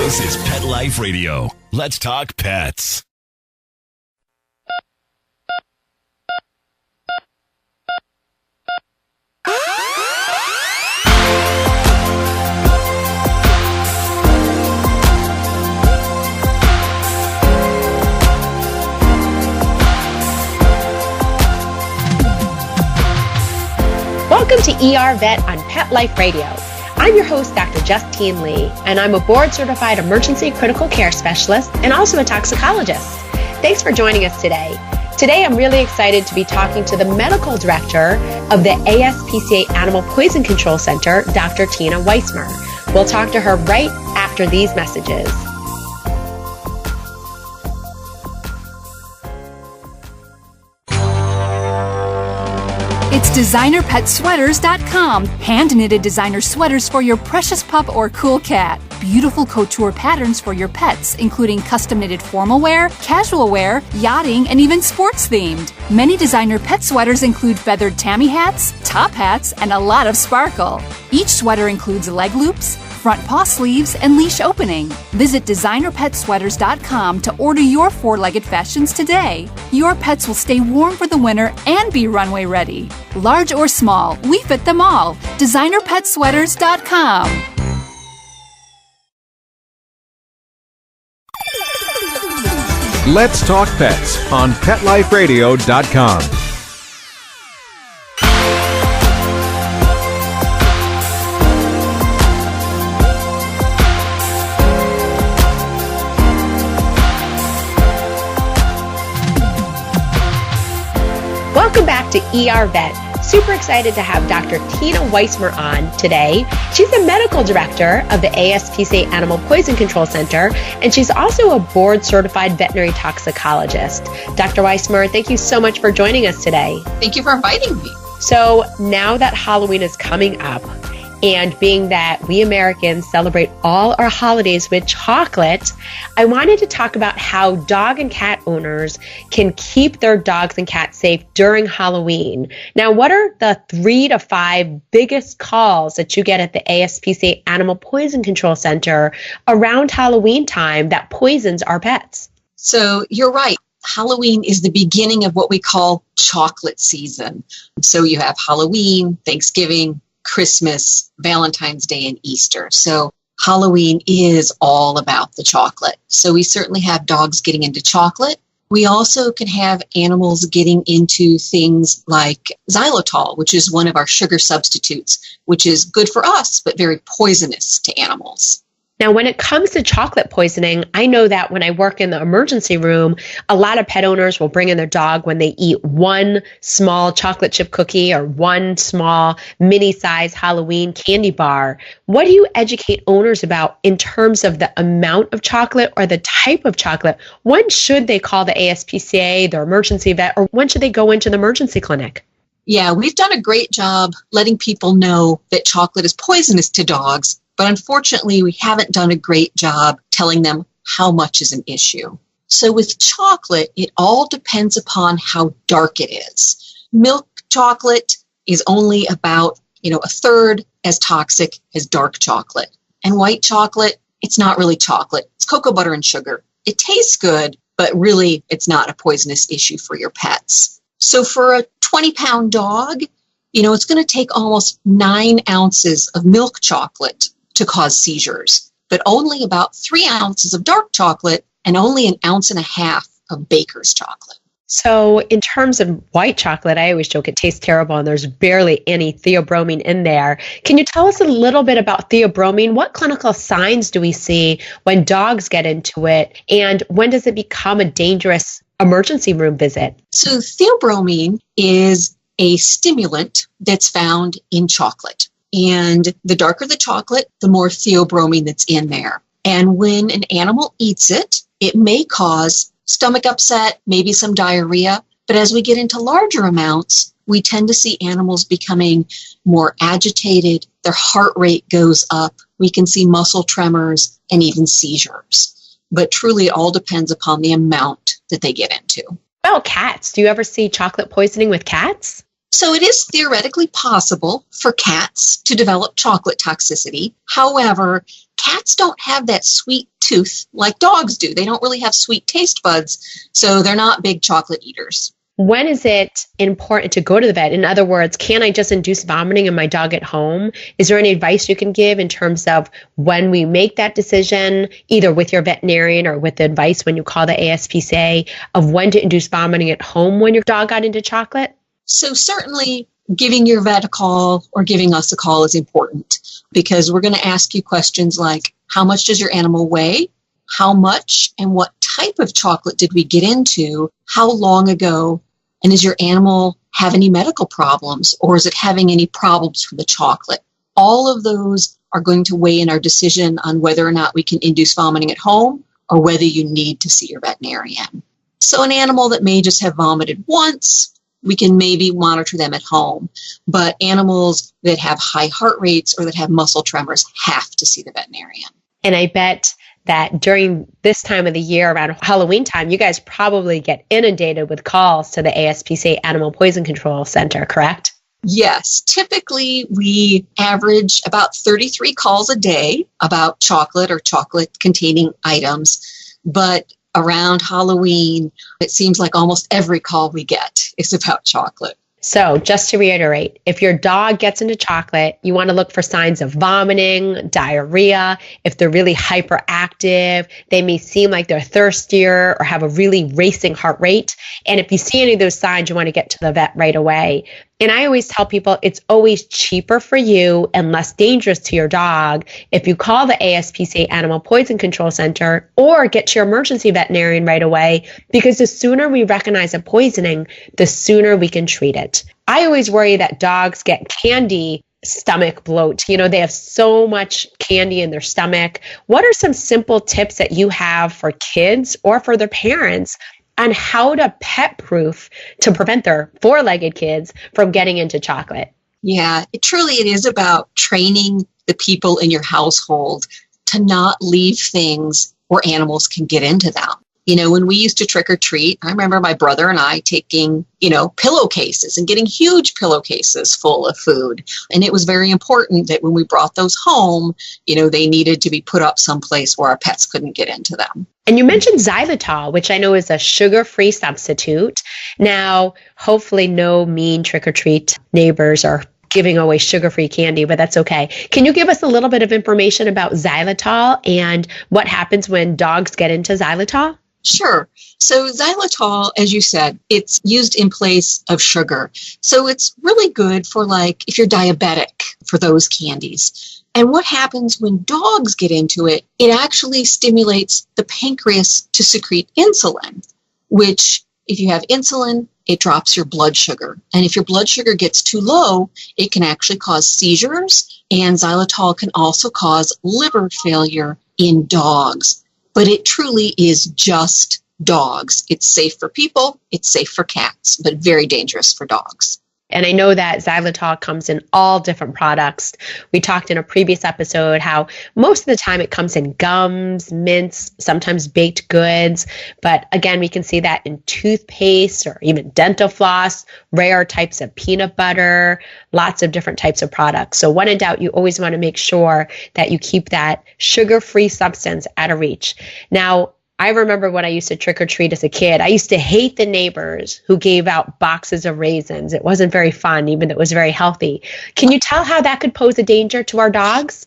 This is Pet Life Radio. Let's talk pets. Welcome to ER Vet on Pet Life Radio. I'm your host, Dr. Justine Lee, and I'm a board-certified emergency critical care specialist and also a toxicologist. Thanks for joining us today. Today, I'm really excited to be talking to the medical director of the ASPCA Animal Poison Control Center, Dr. Tina Wismer. We'll talk to her right after these messages. It's designerpetsweaters.com. Hand-knitted designer sweaters for your precious pup or cool cat. Beautiful couture patterns for your pets, including custom-knitted formal wear, casual wear, yachting, and even sports-themed. Many designer pet sweaters include feathered tammy hats, top hats, and a lot of sparkle. Each sweater includes leg loops, front paw sleeves, and leash opening. Visit designerpetsweaters.com to order your four-legged fashions today. Your pets will stay warm for the winter and be runway ready. Large or small, we fit them all. designerpetsweaters.com. Let's Talk Pets on PetLifeRadio.com. Welcome back to ER Vet. Super excited to have Dr. Tina Wismer on today. She's the medical director of the ASPCA Animal Poison Control Center, and she's also a board-certified veterinary toxicologist. Dr. Wismer, thank you so much for joining us today. Thank you for inviting me. So now that Halloween is coming up, and being that we Americans celebrate all our holidays with chocolate, I wanted to talk about how dog and cat owners can keep their dogs and cats safe during Halloween. Now, what are the 3 to 5 biggest calls that you get at the ASPCA Animal Poison Control Center around Halloween time that poisons our pets? So you're right. Halloween is the beginning of what we call chocolate season. So you have Halloween, Thanksgiving, Christmas, Valentine's Day, and Easter. So Halloween is all about the chocolate. So we certainly have dogs getting into chocolate. We also can have animals getting into things like xylitol, which is one of our sugar substitutes, which is good for us, but very poisonous to animals. Now, when it comes to chocolate poisoning, I know that when I work in the emergency room, a lot of pet owners will bring in their dog when they eat one small chocolate chip cookie or one small mini-size Halloween candy bar. What do you educate owners about in terms of the amount of chocolate or the type of chocolate? When should they call the ASPCA, their emergency vet, or when should they go into the emergency clinic? Yeah, we've done a great job letting people know that chocolate is poisonous to dogs. But unfortunately, we haven't done a great job telling them how much is an issue. So with chocolate, it all depends upon how dark it is. Milk chocolate is only about, a third as toxic as dark chocolate. And white chocolate, it's not really chocolate. It's cocoa butter and sugar. It tastes good, but really it's not a poisonous issue for your pets. So for a 20-pound dog, it's going to take almost 9 ounces of milk chocolate to cause seizures, but only about 3 ounces of dark chocolate and only 1.5 ounces of baker's chocolate. So in terms of white chocolate, I always joke it tastes terrible and there's barely any theobromine in there. Can you tell us a little bit about theobromine? What clinical signs do we see when dogs get into it? And when does it become a dangerous emergency room visit? So theobromine is a stimulant that's found in chocolate. And the darker the chocolate, the more theobromine that's in there. And when an animal eats it, it may cause stomach upset, maybe some diarrhea. But as we get into larger amounts, we tend to see animals becoming more agitated. Their heart rate goes up. We can see muscle tremors and even seizures. But truly, it all depends upon the amount that they get into. What about cats? Do you ever see chocolate poisoning with cats? So it is theoretically possible for cats to develop chocolate toxicity. However, cats don't have that sweet tooth like dogs do. They don't really have sweet taste buds, so they're not big chocolate eaters. When is it important to go to the vet? In other words, can I just induce vomiting in my dog at home? Is there any advice you can give in terms of when we make that decision, either with your veterinarian or with the advice when you call the ASPCA, of when to induce vomiting at home when your dog got into chocolate? So certainly giving your vet a call or giving us a call is important, because we're going to ask you questions like, how much does your animal weigh? How much and what type of chocolate did we get into? How long ago? And does your animal have any medical problems, or is it having any problems from the chocolate? All of those are going to weigh in our decision on whether or not we can induce vomiting at home or whether you need to see your veterinarian. So an animal that may just have vomited once, we can maybe monitor them at home. But animals that have high heart rates or that have muscle tremors have to see the veterinarian. And I bet that during this time of the year, around Halloween time, you guys probably get inundated with calls to the ASPCA Animal Poison Control Center, correct? Yes. Typically, we average about 33 calls a day about chocolate or chocolate-containing items. But around Halloween, it seems like almost every call we get is about chocolate. So just to reiterate, if your dog gets into chocolate, you want to look for signs of vomiting, diarrhea. If they're really hyperactive, they may seem like they're thirstier or have a really racing heart rate. And if you see any of those signs, you want to get to the vet right away. And I always tell people it's always cheaper for you and less dangerous to your dog if you call the ASPCA Animal Poison Control Center or get to your emergency veterinarian right away, because the sooner we recognize a poisoning, the sooner we can treat it. I always worry that dogs get candy stomach bloat. You know, they have so much candy in their stomach. What are some simple tips that you have for kids or for their parents on how to pet proof to prevent their four-legged kids from getting into chocolate? Yeah, it is about training the people in your household to not leave things where animals can get into them. You know, when we used to trick or treat, I remember my brother and I taking, pillowcases and getting huge pillowcases full of food. And it was very important that when we brought those home, they needed to be put up someplace where our pets couldn't get into them. And you mentioned xylitol, which I know is a sugar-free substitute. Now, hopefully no mean trick-or-treat neighbors are giving away sugar-free candy, but that's okay. Can you give us a little bit of information about xylitol and what happens when dogs get into xylitol? Sure. So xylitol, as you said, it's used in place of sugar. So it's really good for if you're diabetic, for those candies. And what happens when dogs get into it, it actually stimulates the pancreas to secrete insulin, which if you have insulin, it drops your blood sugar. And if your blood sugar gets too low, it can actually cause seizures. And xylitol can also cause liver failure in dogs. But it truly is just dogs. It's safe for people, it's safe for cats, but very dangerous for dogs. And I know that xylitol comes in all different products. We talked in a previous episode how most of the time it comes in gums, mints, sometimes baked goods. But again, we can see that in toothpaste or even dental floss, rare types of peanut butter, lots of different types of products. So when in doubt, you always want to make sure that you keep that sugar-free substance out of reach. Now, I remember when I used to trick or treat as a kid, I used to hate the neighbors who gave out boxes of raisins. It wasn't very fun, even though it was very healthy. Can you tell how that could pose a danger to our dogs?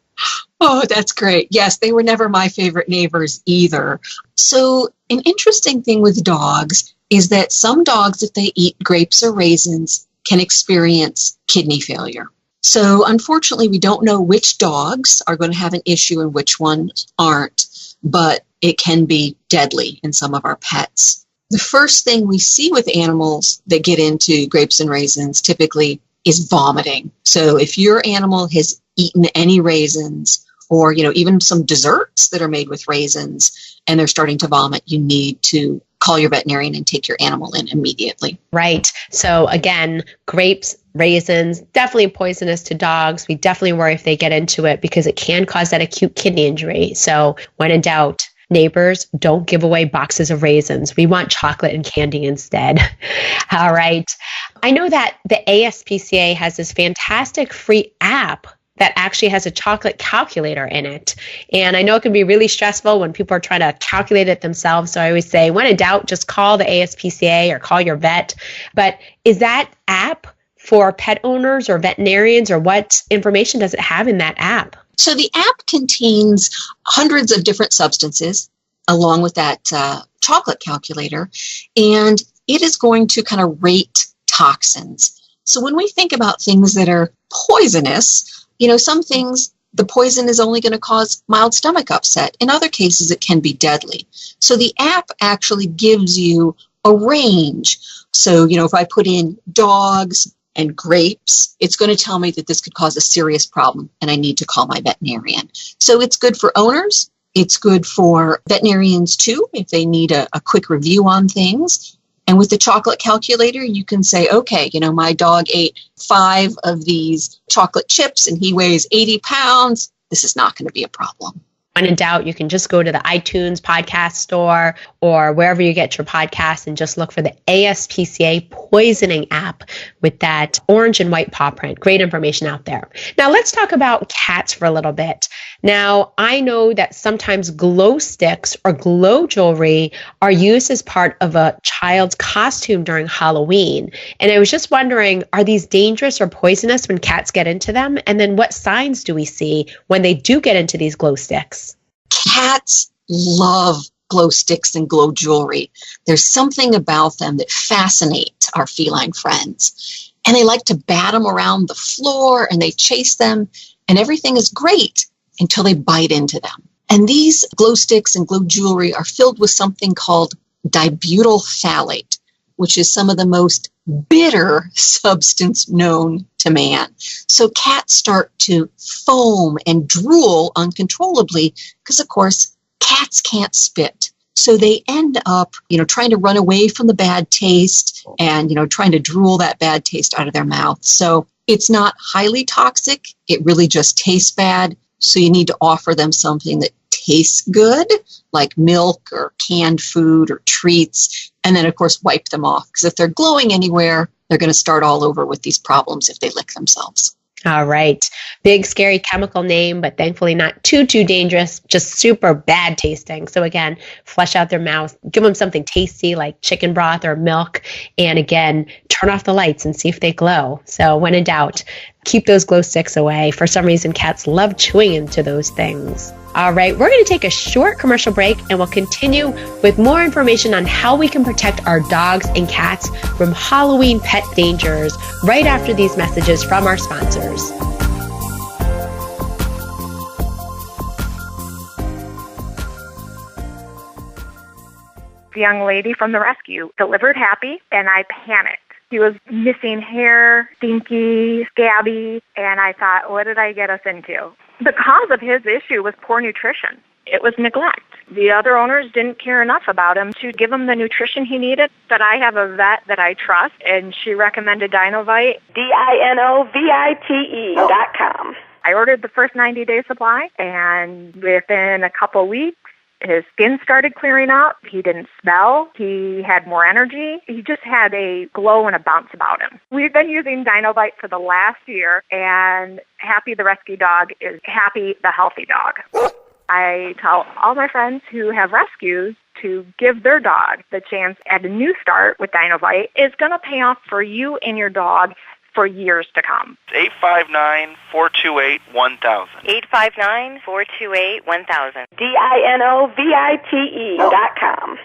Oh, that's great. Yes, they were never my favorite neighbors either. So an interesting thing with dogs is that some dogs, if they eat grapes or raisins, can experience kidney failure. So unfortunately, we don't know which dogs are going to have an issue and which ones aren't, but it can be deadly in some of our pets. The first thing we see with animals that get into grapes and raisins typically is vomiting. So if your animal has eaten any raisins or, even some desserts that are made with raisins and they're starting to vomit, you need to call your veterinarian and take your animal in immediately. Right. So again, grapes, raisins, definitely poisonous to dogs. We definitely worry if they get into it because it can cause that acute kidney injury. So when in doubt, neighbors, don't give away boxes of raisins. We want chocolate and candy instead. All right. I know that the ASPCA has this fantastic free app that actually has a chocolate calculator in it. And I know it can be really stressful when people are trying to calculate it themselves. So I always say, when in doubt, just call the ASPCA or call your vet. But is that app for pet owners or veterinarians, or what information does it have in that app? So the app contains hundreds of different substances along with that chocolate calculator, and it is going to kind of rate toxins. So when we think about things that are poisonous, some things, the poison is only going to cause mild stomach upset. In other cases, it can be deadly. So the app actually gives you a range. So, if I put in dogs and grapes, it's going to tell me that this could cause a serious problem and I need to call my veterinarian. So it's good for owners. It's good for veterinarians too, if they need a quick review on things. And with the chocolate calculator, you can say, okay, my dog ate 5 of these chocolate chips and he weighs 80 pounds. This is not going to be a problem. When in doubt, you can just go to the iTunes podcast store or wherever you get your podcasts and just look for the ASPCA poisoning app with that orange and white paw print. Great information out there. Now let's talk about cats for a little bit. Now, I know that sometimes glow sticks or glow jewelry are used as part of a child's costume during Halloween. And I was just wondering, are these dangerous or poisonous when cats get into them? And then what signs do we see when they do get into these glow sticks? Cats love glow sticks and glow jewelry. There's something about them that fascinate our feline friends. And they like to bat them around the floor and they chase them, and everything is great until they bite into them. And these glow sticks and glow jewelry are filled with something called dibutyl phthalate, which is some of the most bitter substance known to man. So cats start to foam and drool uncontrollably because, of course, cats can't spit. So they end up, trying to run away from the bad taste and, trying to drool that bad taste out of their mouth. So it's not highly toxic. It really just tastes bad. So you need to offer them something that tastes good, like milk or canned food or treats, and then, of course, wipe them off. Because if they're glowing anywhere, they're going to start all over with these problems if they lick themselves. All right. Big, scary chemical name, but thankfully not too dangerous, just super bad tasting. So again, flush out their mouth, give them something tasty like chicken broth or milk, and again, turn off the lights and see if they glow. So when in doubt, keep those glow sticks away. For some reason, cats love chewing into those things. All right, we're going to take a short commercial break and we'll continue with more information on how we can protect our dogs and cats from Halloween pet dangers right after these messages from our sponsors. The young lady from the rescue delivered happy, and I panicked. He was missing hair, stinky, scabby, and I thought, what did I get us into? The cause of his issue was poor nutrition. It was neglect. The other owners didn't care enough about him to give him the nutrition he needed. But I have a vet that I trust, and she recommended DinoVite, DINOVITE.com. I ordered the first 90-day supply, and within a couple weeks, his skin started clearing up. He didn't smell. He had more energy. He just had a glow and a bounce about him. We've been using DinoVite for the last year, and Happy the rescue dog is Happy the healthy dog. I tell all my friends who have rescues to give their dog the chance at a new start with DinoVite. It's going to pay off for you and your dog for years to come. 859-428-1000. 859-428-1000. DINOVITE.com.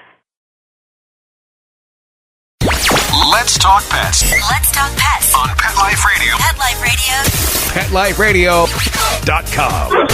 Let's talk pets. Let's talk pets On Pet Life Radio. Pet Life Radio. PetLifeRadio.com.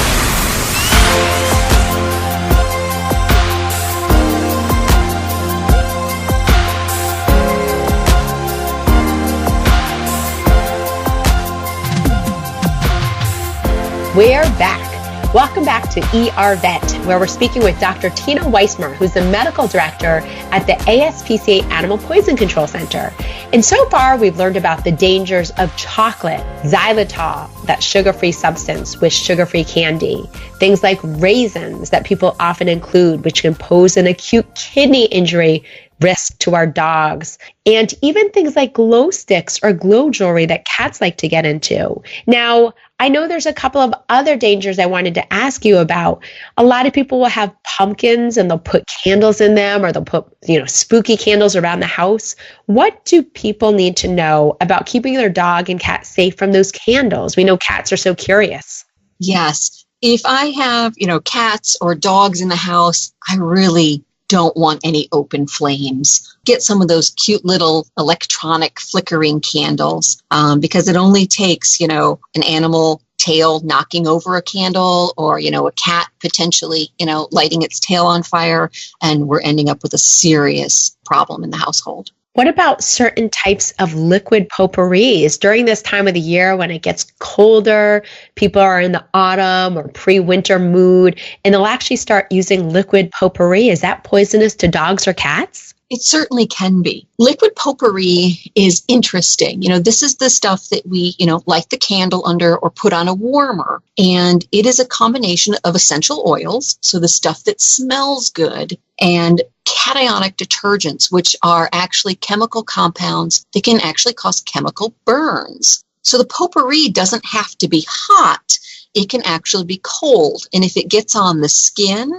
We're back. Welcome back to ER Vet, where we're speaking with Dr. Tina Wismer, who's the medical director at the ASPCA Animal Poison Control Center. And so far, we've learned about the dangers of chocolate, xylitol, that sugar-free substance with sugar-free candy, things like raisins that people often include, which can pose an acute kidney injury risk to our dogs, and even things like glow sticks or glow jewelry that cats like to get into. Now, I know there's a couple of other dangers I wanted to ask you about. A lot of people will have pumpkins and they'll put candles in them, or they'll put, spooky candles around the house. What do people need to know about keeping their dog and cat safe from those candles? We know cats are so curious. Yes. If I have, cats or dogs in the house, I really don't want any open flames. Get some of those cute little electronic flickering candles, because it only takes, an animal tail knocking over a candle, or, a cat potentially, lighting its tail on fire, and we're ending up with a serious problem in the household. What about certain types of liquid potpourris during this time of the year when it gets colder, people are in the autumn or pre-winter mood, and they'll actually start using liquid potpourri? Is that poisonous to dogs or cats? It certainly can be. Liquid potpourri is interesting. This is the stuff that we, light the candle under or put on a warmer. And it is a combination of essential oils, so the stuff that smells good, and cationic detergents, which are actually chemical compounds that can actually cause chemical burns. So the potpourri doesn't have to be hot. It can actually be cold. And if it gets on the skin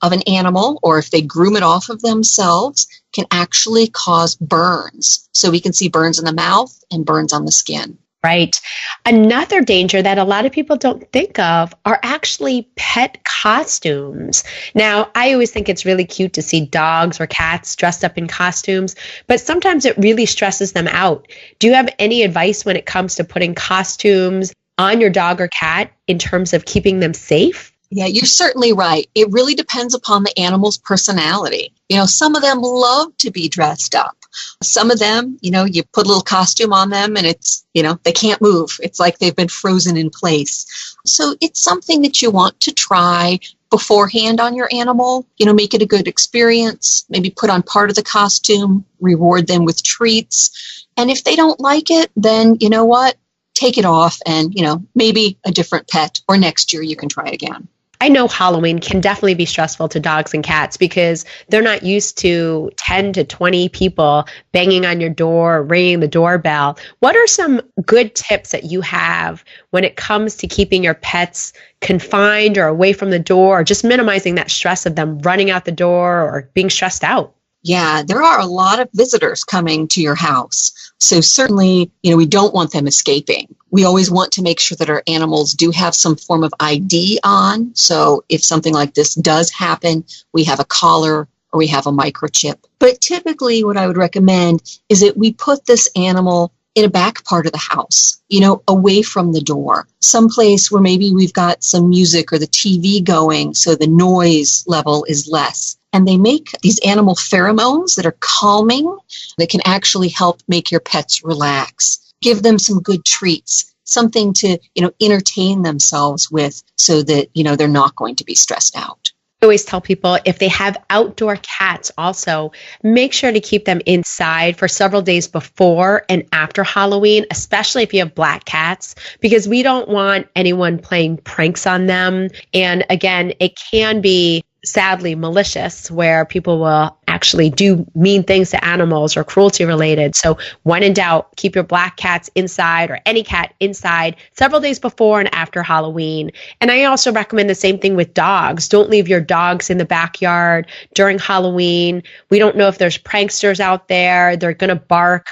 of an animal, or if they groom it off of themselves, can actually cause burns. So we can see burns in the mouth and burns on the skin. Right. Another danger that a lot of people don't think of are actually pet costumes. Now, I always think it's really cute to see dogs or cats dressed up in costumes, but sometimes it really stresses them out. Do you have any advice when it comes to putting costumes on your dog or cat in terms of keeping them safe? Yeah, you're certainly right. It really depends upon the animal's personality. Some of them love to be dressed up. Some of them, you put a little costume on them and it's, they can't move. It's like they've been frozen in place. So it's something that you want to try beforehand on your animal, make it a good experience, maybe put on part of the costume, reward them with treats. And if they don't like it, then you know what? Take it off and, maybe a different pet, or next year you can try it again. I know Halloween can definitely be stressful to dogs and cats because they're not used to 10 to 20 people banging on your door or ringing the doorbell. What are some good tips that you have when it comes to keeping your pets confined or away from the door, or just minimizing that stress of them running out the door or being stressed out? Yeah, there are a lot of visitors coming to your house. So certainly, we don't want them escaping. We always want to make sure that our animals do have some form of ID on. So if something like this does happen, we have a collar or we have a microchip. But typically what I would recommend is that we put this animal in a back part of the house, away from the door, someplace where maybe we've got some music or the TV going so the noise level is less. And they make these animal pheromones that are calming, that can actually help make your pets relax. Give them some good treats, something to, entertain themselves with so that, they're not going to be stressed out. I always tell people if they have outdoor cats also, make sure to keep them inside for several days before and after Halloween, especially if you have black cats, because we don't want anyone playing pranks on them. And again, it can be sadly malicious, where people will actually do mean things to animals or cruelty related. So when in doubt, keep your black cats inside, or any cat inside, several days before and after Halloween. And I also recommend the same thing with dogs. Don't leave your dogs in the backyard during Halloween. We don't know if there's pranksters out there. They're going to bark.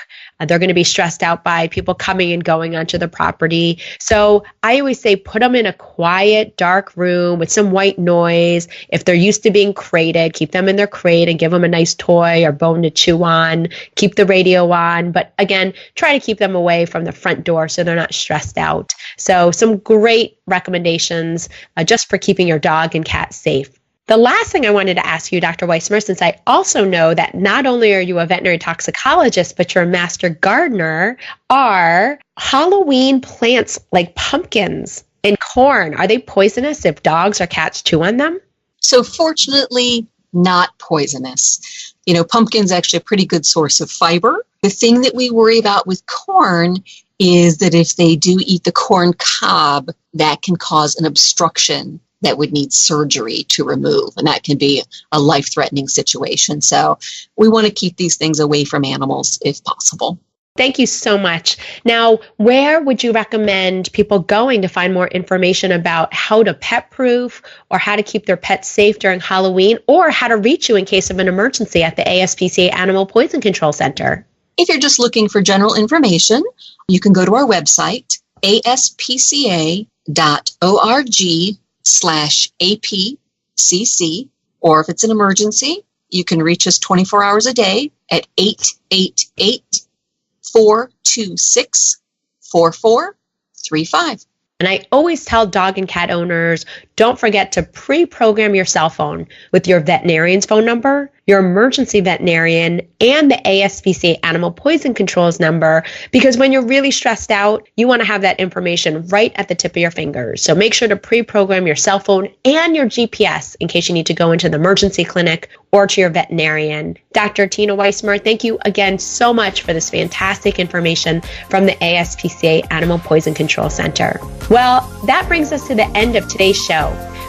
They're going to be stressed out by people coming and going onto the property. So I always say put them in a quiet, dark room with some white noise. If they're used to being crated, keep them in their crate and give them a nice toy or bone to chew on. Keep the radio on. But again, try to keep them away from the front door so they're not stressed out. So some great recommendations just for keeping your dog and cat safe. The last thing I wanted to ask you, Dr. Wismer, since I also know that not only are you a veterinary toxicologist, but you're a master gardener, are Halloween plants like pumpkins and corn, are they poisonous if dogs or cats chew on them? So fortunately, not poisonous. Pumpkin's actually a pretty good source of fiber. The thing that we worry about with corn is that if they do eat the corn cob, that can cause an obstruction that would need surgery to remove. And that can be a life-threatening situation. So we want to keep these things away from animals if possible. Thank you so much. Now, where would you recommend people going to find more information about how to pet proof or how to keep their pets safe during Halloween, or how to reach you in case of an emergency at the ASPCA Animal Poison Control Center? If you're just looking for general information, you can go to our website, aspca.org/APCC, or if it's an emergency, you can reach us 24 hours a day at 888-426-4435. And I always tell dog and cat owners, don't forget to pre-program your cell phone with your veterinarian's phone number, your emergency veterinarian, and the ASPCA Animal Poison Control's number, because when you're really stressed out, you want to have that information right at the tip of your fingers. So make sure to pre-program your cell phone and your GPS in case you need to go into the emergency clinic or to your veterinarian. Dr. Tina Wismer, thank you again so much for this fantastic information from the ASPCA Animal Poison Control Center. Well, that brings us to the end of today's show.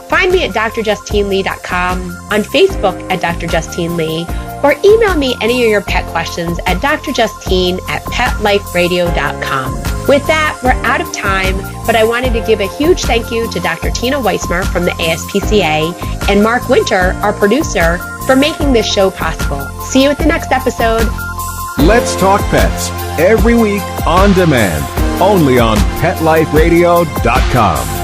Find me at drjustinelee.com, on Facebook at Dr. Justine Lee, or email me any of your pet questions at drjustine@petliferadio.com. With that, we're out of time, but I wanted to give a huge thank you to Dr. Tina Wismer from the ASPCA and Mark Winter, our producer, for making this show possible. See you at the next episode. Let's Talk Pets, every week on demand, only on PetLifeRadio.com.